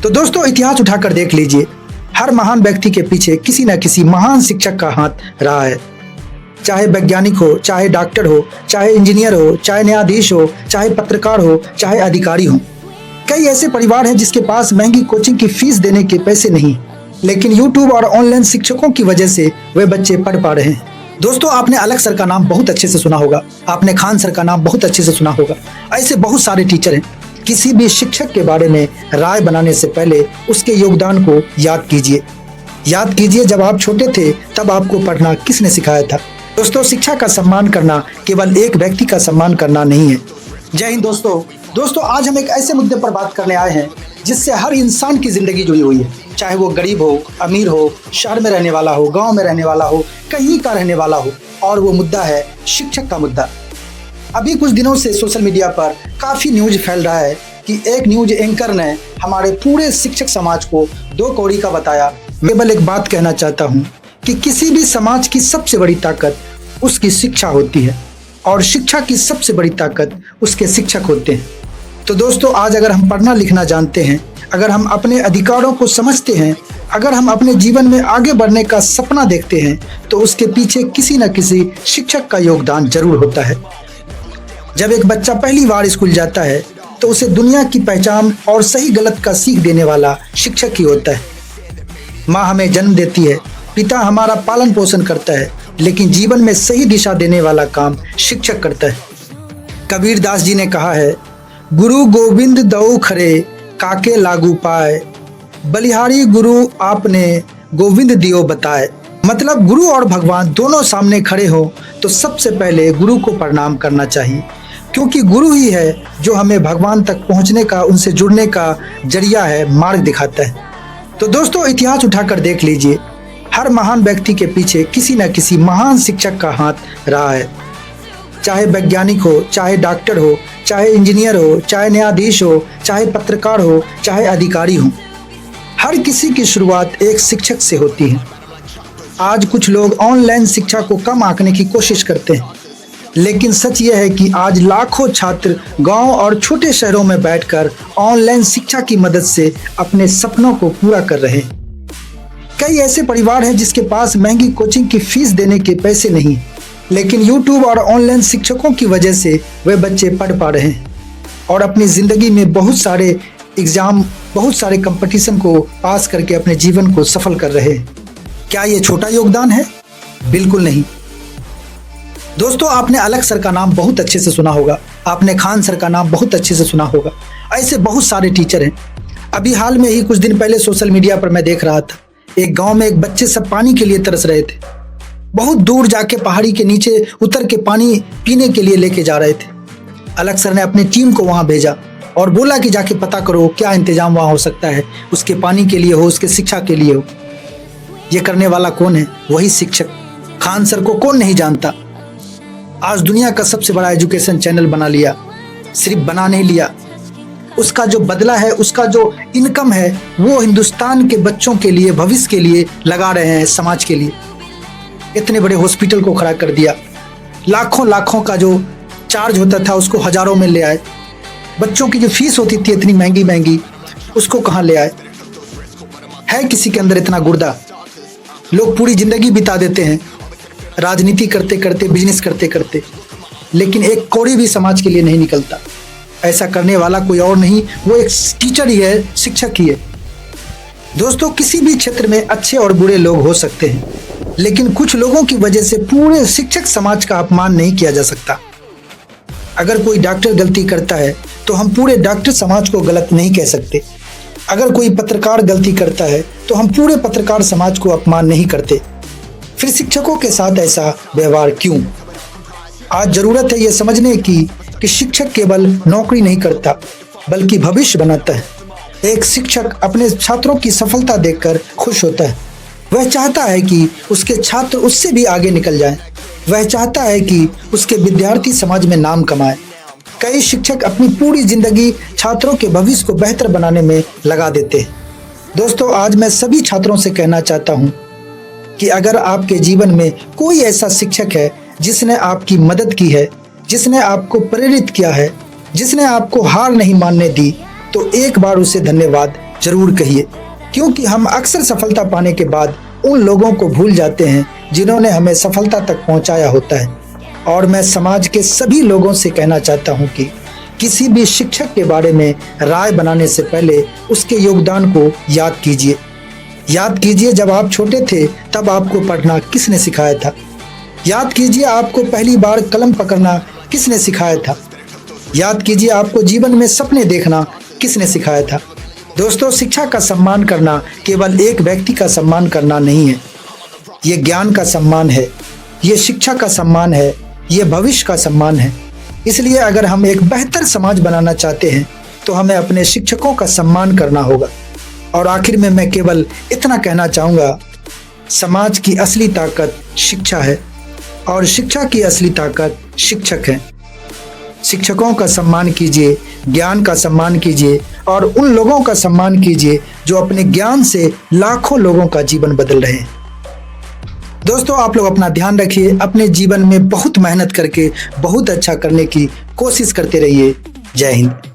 तो दोस्तों इतिहास उठाकर देख लीजिए, हर महान व्यक्ति के पीछे किसी न किसी महान शिक्षक का हाथ रहा है। चाहे वैज्ञानिक हो, चाहे डॉक्टर हो, चाहे इंजीनियर हो, चाहे न्यायाधीश हो, चाहे पत्रकार हो, चाहे अधिकारी हो। कई ऐसे परिवार हैं जिसके पास महंगी कोचिंग की फीस देने के पैसे नहीं, लेकिन यूट्यूब और ऑनलाइन शिक्षकों की वजह से वे बच्चे पढ़ पा रहे हैं। दोस्तों आपने अलग सर का नाम बहुत अच्छे से सुना होगा, आपने खान सर का नाम बहुत अच्छे से सुना होगा। ऐसे बहुत सारे टीचर हैं। किसी भी शिक्षक के बारे में राय बनाने से पहले उसके योगदान को याद कीजिए जब आप छोटे थे तब आपको पढ़ना किसने सिखाया था। दोस्तों शिक्षा का सम्मान करना केवल एक व्यक्ति का सम्मान करना नहीं है। जय हिंद दोस्तों आज हम एक ऐसे मुद्दे पर बात करने आए हैं जिससे हर इंसान की जिंदगी जुड़ी हुई है, चाहे वो गरीब हो, अमीर हो, शहर में रहने वाला हो, गांव में रहने वाला हो, कहीं का रहने वाला हो, और वो मुद्दा है शिक्षक का मुद्दा। अभी कुछ दिनों से सोशल मीडिया पर काफ़ी न्यूज फैल रहा है कि एक न्यूज एंकर ने हमारे पूरे शिक्षक समाज को दो कौड़ी का बताया। मैं केवल एक बात कहना चाहता हूँ कि किसी भी समाज की सबसे बड़ी ताकत उसकी शिक्षा होती है और शिक्षा की सबसे बड़ी ताकत उसके शिक्षक होते हैं। तो दोस्तों आज अगर हम पढ़ना लिखना जानते हैं, अगर हम अपने अधिकारों को समझते हैं, अगर हम अपने जीवन में आगे बढ़ने का सपना देखते हैं, तो उसके पीछे किसी न किसी शिक्षक का योगदान जरूर होता है। जब एक बच्चा पहली बार स्कूल जाता है तो उसे दुनिया की पहचान और सही गलत का सीख देने वाला शिक्षक ही होता है। माँ हमें जन्म देती है, पिता हमारा पालन पोषण करता है, लेकिन जीवन में सही दिशा देने वाला काम शिक्षक करता है। कबीर दास जी ने कहा है, गुरु गोविंद दऊ खरे काके लागू पाए, बलिहारी गुरु आपने गोविंद दियो बताए। मतलब गुरु और भगवान दोनों सामने खड़े हो तो सबसे पहले गुरु को प्रणाम करना चाहिए, क्योंकि गुरु ही है जो हमें भगवान तक पहुंचने का, उनसे जुड़ने का जरिया है, मार्ग दिखाता है। तो दोस्तों इतिहास उठाकर देख लीजिए, हर महान व्यक्ति के पीछे किसी न किसी महान शिक्षक का हाथ रहा है। चाहे वैज्ञानिक हो, चाहे डॉक्टर हो, चाहे इंजीनियर हो, चाहे न्यायाधीश हो, चाहे पत्रकार हो, चाहे अधिकारी हो, हर किसी की शुरुआत एक शिक्षक से होती है। आज कुछ लोग ऑनलाइन शिक्षा को कम आंकने की कोशिश करते हैं, लेकिन सच यह है कि आज लाखों छात्र गांव और छोटे शहरों में बैठकर ऑनलाइन शिक्षा की मदद से अपने सपनों को पूरा कर रहे हैं। कई ऐसे परिवार हैं जिसके पास महंगी कोचिंग की फीस देने के पैसे नहीं, लेकिन यूट्यूब और ऑनलाइन शिक्षकों की वजह से वे बच्चे पढ़ पा रहे हैं और अपनी ज़िंदगी में बहुत सारे एग्ज़ाम, बहुत सारे कंपटीशन को पास करके अपने जीवन को सफल कर रहे हैं। क्या ये छोटा योगदान है? बिल्कुल नहीं। दोस्तों आपने अलग सर का नाम बहुत अच्छे से सुना होगा, आपने खान सर का नाम बहुत अच्छे से सुना होगा। ऐसे बहुत सारे टीचर हैं। अभी हाल में ही कुछ दिन पहले सोशल मीडिया पर मैं देख रहा था, एक गांव में एक बच्चे सब पानी के लिए तरस रहे थे। बहुत दूर जाके पहाड़ी के नीचे उतर के पानी पीने के लिए लेके जा रहे थे। अलग सर ने अपनी टीम को वहां भेजा और बोला कि जाके पता करो क्या इंतजाम वहां हो सकता है, उसके पानी के लिए हो, उसके शिक्षा के लिए हो। ये करने वाला कौन है? वही शिक्षक। खान सर को कौन नहीं जानता। आज दुनिया का सबसे बड़ा एजुकेशन चैनल बना लिया। सिर्फ बना नहीं लिया, उसका जो बदला है, उसका जो इनकम है, वो हिंदुस्तान के बच्चों के लिए, भविष्य के लिए लगा रहे हैं, समाज के लिए। इतने बड़े हॉस्पिटल को खड़ा कर दिया। लाखों का जो चार्ज होता था उसको हजारों में ले आए। बच्चों की जो फीस होती थी इतनी महंगी, उसको कहाँ ले आए? है किसी के अंदर इतना गुर्दा? लोग पूरी जिंदगी बिता देते हैं राजनीति करते करते, बिजनेस करते करते, लेकिन एक कौड़ी भी समाज के लिए नहीं निकलता। ऐसा करने वाला कोई और नहीं, वो एक टीचर ही है, शिक्षक ही है। दोस्तों किसी भी क्षेत्र में अच्छे और बुरे लोग हो सकते हैं, लेकिन कुछ लोगों की वजह से पूरे शिक्षक समाज का अपमान नहीं किया जा सकता। अगर कोई डॉक्टर गलती करता है तो हम पूरे डॉक्टर समाज को गलत नहीं कह सकते। अगर कोई पत्रकार गलती करता है तो हम पूरे पत्रकार समाज को अपमान नहीं करते। फिर शिक्षकों के साथ ऐसा व्यवहार क्यों? आज जरूरत है ये समझने की कि शिक्षक केवल नौकरी नहीं करता बल्कि भविष्य बनाता है। एक शिक्षक अपने छात्रों की सफलता देखकर खुश होता है। वह चाहता है कि उसके छात्र उससे भी आगे निकल जाएं। वह चाहता है कि उसके विद्यार्थी समाज में नाम कमाएं। कई शिक्षक अपनी पूरी जिंदगी छात्रों के भविष्य को बेहतर बनाने में लगा देते हैं। दोस्तों आज मैं सभी छात्रों से कहना चाहता हूं कि अगर आपके जीवन में कोई ऐसा शिक्षक है जिसने आपकी मदद की है, जिसने आपको प्रेरित किया है, जिसने आपको हार नहीं मानने दी, तो एक बार उसे धन्यवाद जरूर कहिए, क्योंकि हम अक्सर सफलता पाने के बाद उन लोगों को भूल जाते हैं जिन्होंने हमें सफलता तक पहुंचाया होता है। और मैं समाज के सभी लोगों से कहना चाहता हूं कि किसी भी शिक्षक के बारे में राय बनाने से पहले उसके योगदान को याद कीजिए। याद कीजिए, जब आप छोटे थे तब आपको पढ़ना किसने सिखाया था। याद कीजिए, आपको पहली बार कलम पकड़ना किसने सिखाया था। याद कीजिए, आपको जीवन में सपने देखना किसने सिखाया था। दोस्तों, शिक्षा का सम्मान करना केवल एक व्यक्ति का सम्मान करना नहीं है, ये ज्ञान का सम्मान है, ये शिक्षा का सम्मान है, ये भविष्य का सम्मान है। इसलिए अगर हम एक बेहतर समाज बनाना चाहते हैं तो हमें अपने शिक्षकों का सम्मान करना होगा। और आखिर में मैं केवल इतना कहना चाहूँगा, समाज की असली ताकत शिक्षा है और शिक्षा की असली ताकत शिक्षक हैं। शिक्षकों का सम्मान कीजिए, ज्ञान का सम्मान कीजिए और उन लोगों का सम्मान कीजिए जो अपने ज्ञान से लाखों लोगों का जीवन बदल रहे हैं। दोस्तों, आप लोग अपना ध्यान रखिए, अपने जीवन में बहुत मेहनत करके बहुत अच्छा करने की कोशिश करते रहिए। जय हिंद।